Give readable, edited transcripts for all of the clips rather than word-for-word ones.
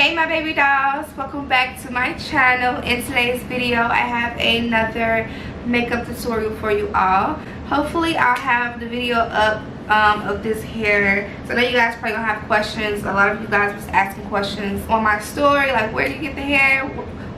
Hey my baby dolls, welcome back to my channel. In today's video I have another makeup tutorial for you all. Hopefully I'll have the video up of this hair, so I know you guys probably gonna have questions. A lot of you guys was asking questions on my story, like where do you get the hair,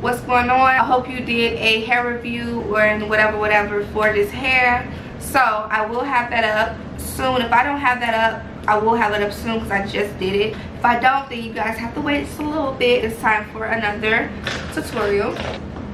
what's going on. I hope you did a hair review or whatever for this hair, so I will have that up soon. If I don't have that up, I will have it up soon because I just did it. If I don't, then you guys have to wait just a little bit. It's time for another tutorial.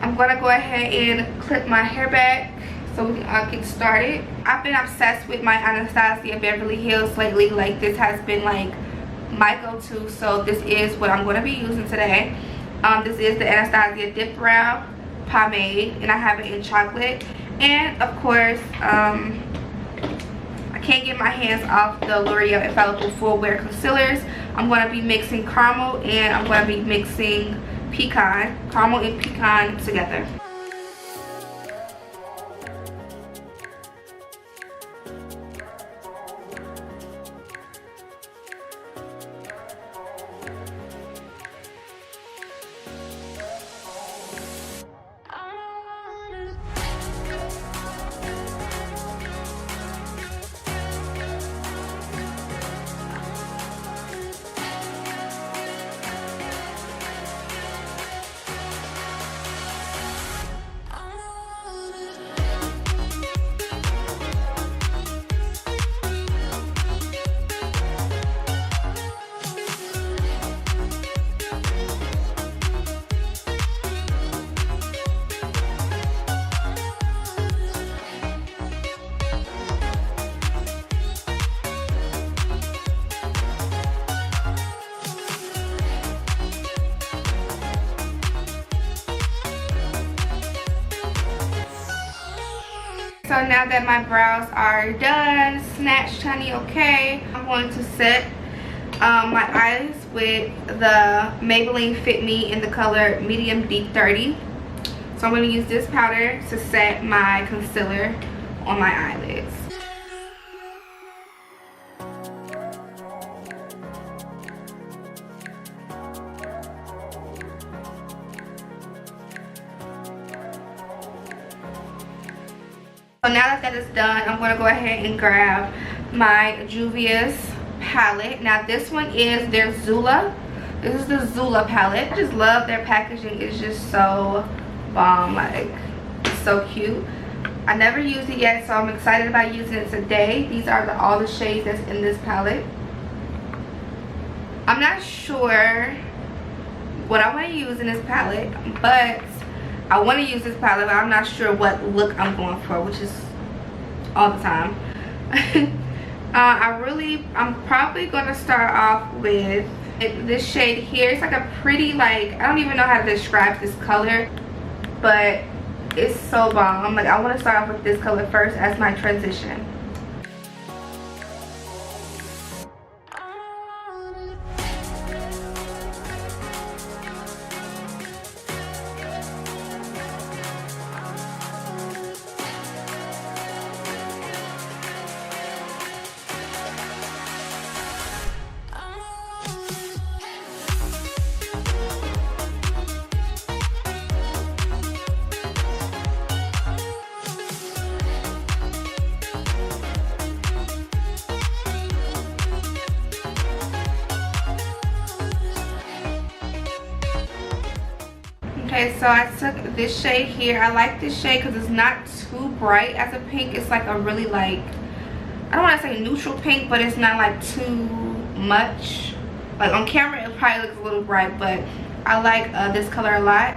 I'm gonna go ahead and clip my hair back so we can get started. I've been obsessed with my Anastasia Beverly Hills lately. Like, this has been like my go-to, so this is what I'm going to be using today. This is the Anastasia Dip Brow Pomade, and I have it in chocolate. And of course, I can't get my hands off the L'Oreal Infallible Full Wear Concealers. I'm going to be mixing caramel and I'm going to be mixing pecan. Caramel and pecan together. So now that my brows are done, snatched honey, okay, I'm going to set my eyes with the Maybelline Fit Me in the color Medium Deep 30. So I'm going to use this powder to set my concealer on my eyelids. So now that that is done, I'm going to go ahead and grab my Juvia's palette. Now this one is their Zula. This is the Zula palette. I just love their packaging. It's just so bomb. Like, it's so cute. I never used it yet, so I'm excited about using it today. These are all the shades that's in this palette. I'm not sure what I want to use in this palette, but I want to use this palette, but I'm not sure what look I'm going for, which is all the time. I'm probably going to start off with this shade here. It's like a pretty, like, I don't even know how to describe this color, but it's so bomb. Like, I want to start off with this color first as my transition. Okay, so I took this shade here. I like this shade because it's not too bright as a pink. It's like a really, like, I don't want to say neutral pink, but it's not like too much. Like on camera it probably looks a little bright, but I like this color a lot,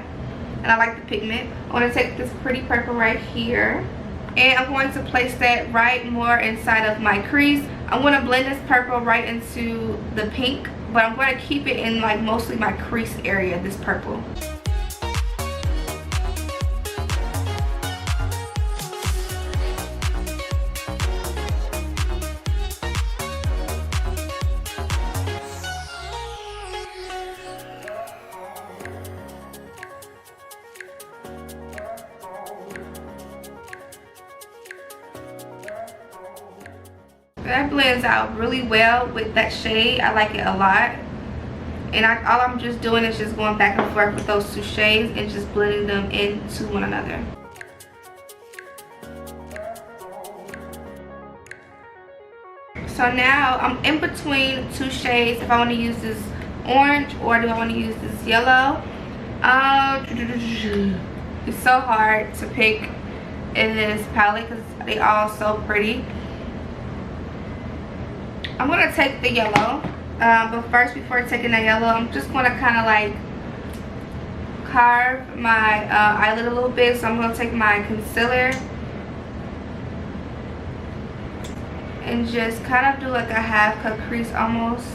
and I like the pigment. I want to take this pretty purple right here, and I'm going to place that right more inside of my crease. I'm going to blend this purple right into the pink, but I'm going to keep it in like mostly my crease area, this purple. That blends out really well with that shade. I like it a lot. And all I'm just doing is just going back and forth with those two shades and just blending them into one another. So now I'm in between two shades if I want to use this orange or do I want to use this yellow. It's so hard to pick in this palette because they all so pretty. I'm going to take the yellow, but first before taking the yellow, I'm just going to kind of like carve my eyelid a little bit. So I'm going to take my concealer and just kind of do like a half cut crease almost.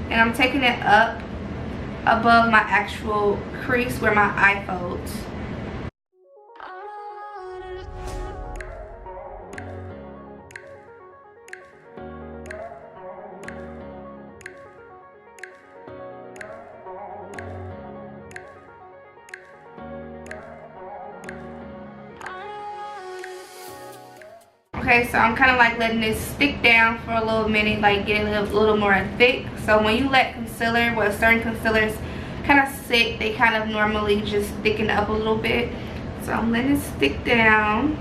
And I'm taking it up above my actual crease where my eye folds. Okay, so I'm kind of like letting this stick down for a little minute, like get it a little more thick. So when you let concealer, well, certain concealers kind of sit, they kind of normally just thicken up a little bit. So I'm letting it stick down.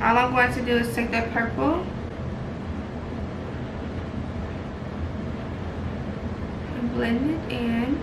All I'm going to do is take that purple and blend it in.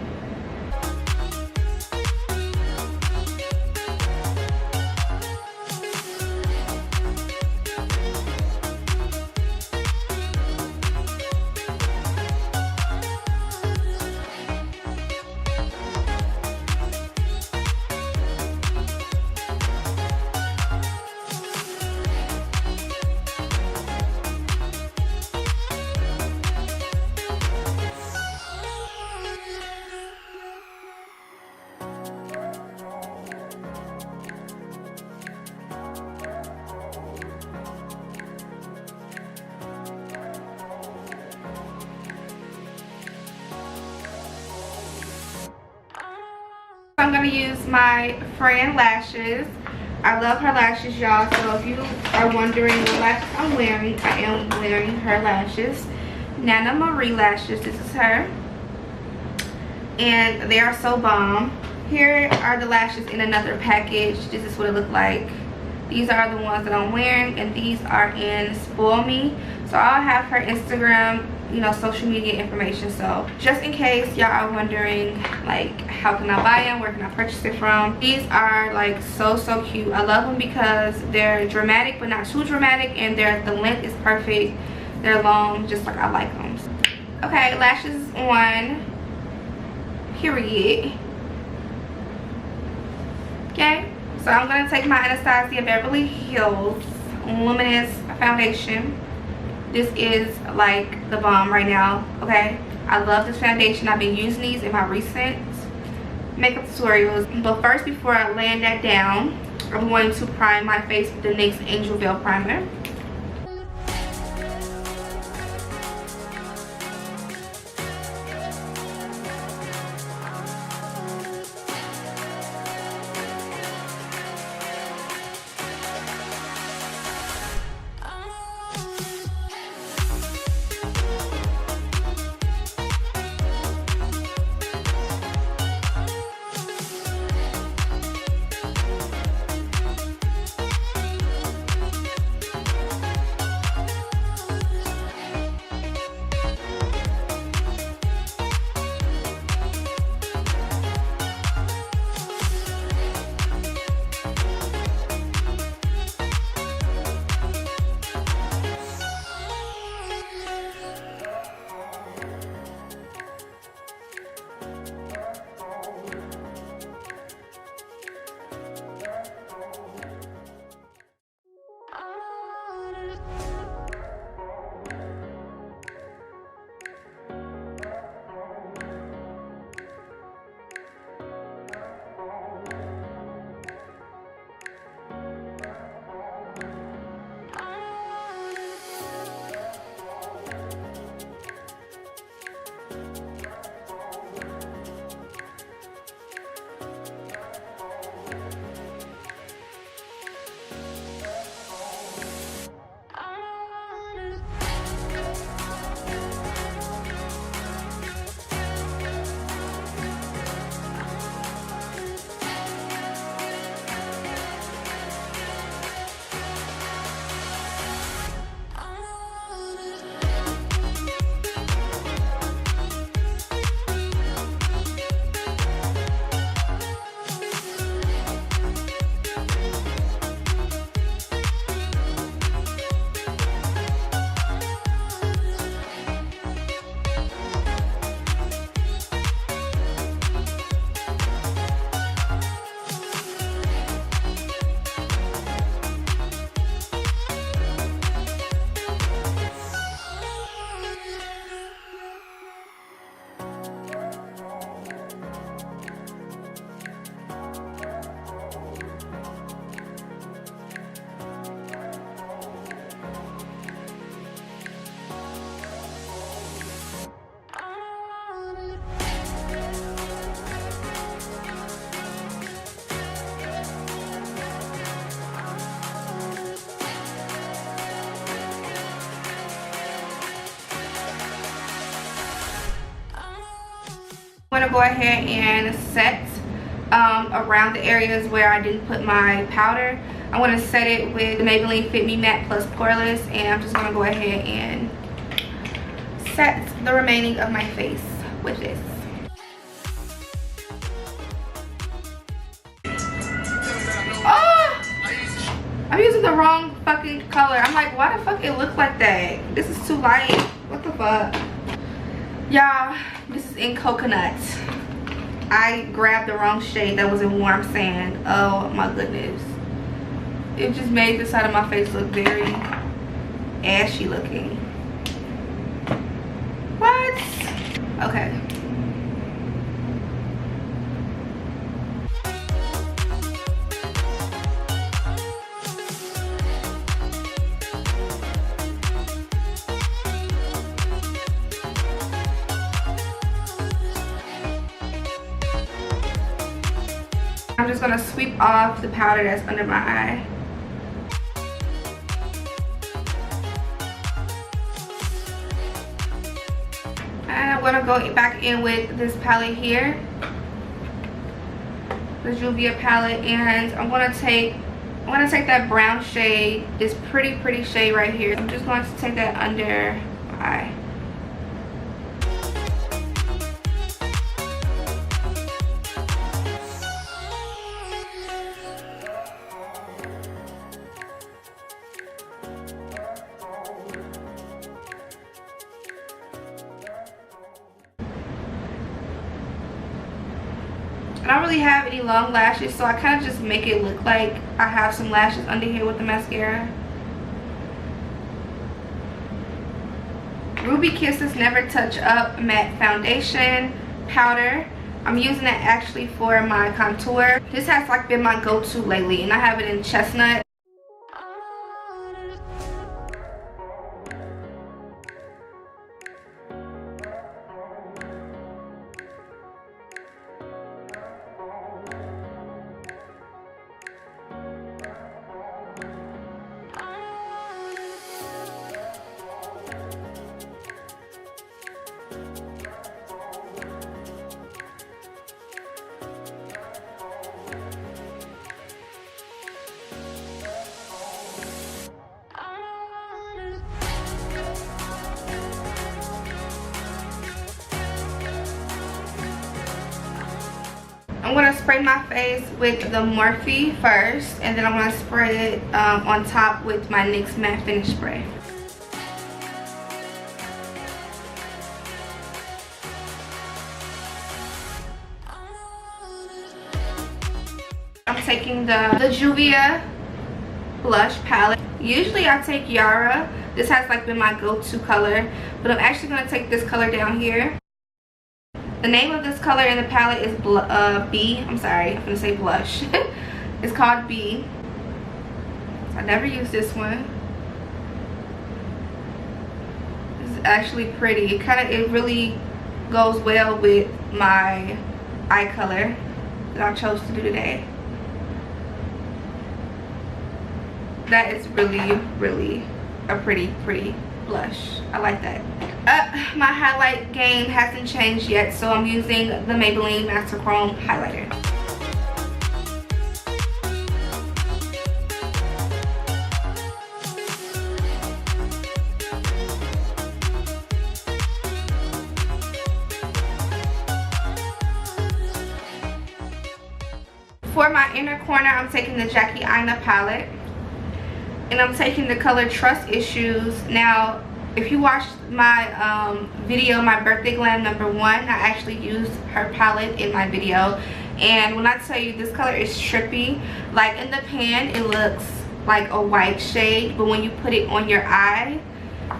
I'm going to use my Fran lashes. I love her lashes, y'all. So if you are wondering what lashes I'm wearing, I am wearing her lashes. Nana Marie lashes. This is her. And they are so bomb. Here are the lashes in another package. This is what it looked like. These are the ones that I'm wearing, and these are in Spoil Me. So I'll have her Instagram, you know, social media information. So just in case y'all are wondering, like, how can I buy them, where can I purchase it from, these are like so cute. I love them because they're dramatic but not too dramatic, and the length is perfect. They're long, just like I like them. Okay, lashes on, period. Okay, so I'm gonna take my Anastasia Beverly Hills Luminous foundation. This is like the bomb right now. Okay, I love this foundation. I've been using these in my recent makeup tutorials. But first, before I land that down, I'm going to prime my face with the NYX Angel Veil primer. I'm gonna go ahead and set around the areas where I didn't put my powder. I'm gonna set it with the Maybelline Fit Me Matte+Poorless, and I'm just gonna go ahead and set the remaining of my face with this. Oh! I'm using the wrong fucking color. I'm like, why the fuck it look like that? This is too light. What the fuck? Y'all, this is in coconut. I grabbed the wrong shade that was in warm sand. Oh my goodness. It just made the side of my face look very ashy looking. What? Okay. I'm just gonna sweep off the powder that's under my eye. And I'm gonna go back in with this palette here, the Juvia palette, and I'm gonna take that brown shade, this pretty shade right here. I'm just going to take that under my eye. I don't really have any long lashes, so I kind of just make it look like I have some lashes under here with the mascara. Ruby Kisses Never Touch Up Matte Foundation Powder. I'm using it actually for my contour. This has like been my go-to lately, and I have it in chestnut. I'm going to spray my face with the Morphe first, and then I'm going to spray it on top with my NYX Matte Finish Spray. I'm taking the Juvia blush palette. Usually I take Yara. This has like been my go-to color, but I'm actually going to take this color down here. The name of this color in the palette is B. I'm sorry, I'm gonna say blush. It's called B. I never used this one. This is actually pretty. It really goes well with my eye color that I chose to do today. That is really a pretty blush. I like that. My highlight game hasn't changed yet, so I'm using the Maybelline Master Chrome highlighter. For my inner corner, I'm taking the Jackie Aina palette, and I'm taking the color Trust Issues. Now, if you watched my video, my birthday glam #1, I actually used her palette in my video, and when I tell you this color is trippy, like in the pan it looks like a white shade, but when you put it on your eye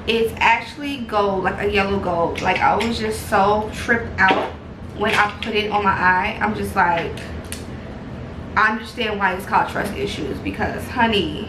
it's actually gold, like a yellow gold. Like I was just so tripped out when I put it on my eye. I'm just like, I understand why it's called Trust Issues, because honey,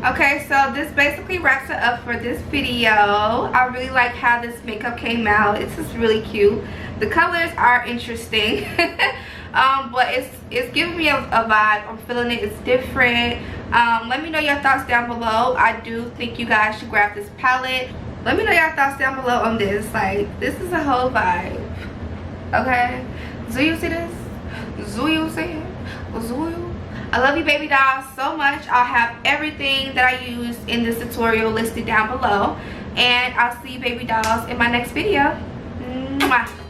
Okay, so this basically wraps it up for this video. I really like how this makeup came out. It's just really cute. The colors are interesting. But it's giving me a vibe. I'm feeling it. It's different. Let me know your thoughts down below. I do think you guys should grab this palette. Let me know your thoughts down below on this. Like, this is a whole vibe. Okay? Do you see this? Do you see it? Do you? I love you, baby dolls, so much. I'll have everything that I used in this tutorial listed down below. And I'll see you, baby dolls, in my next video. Mwah.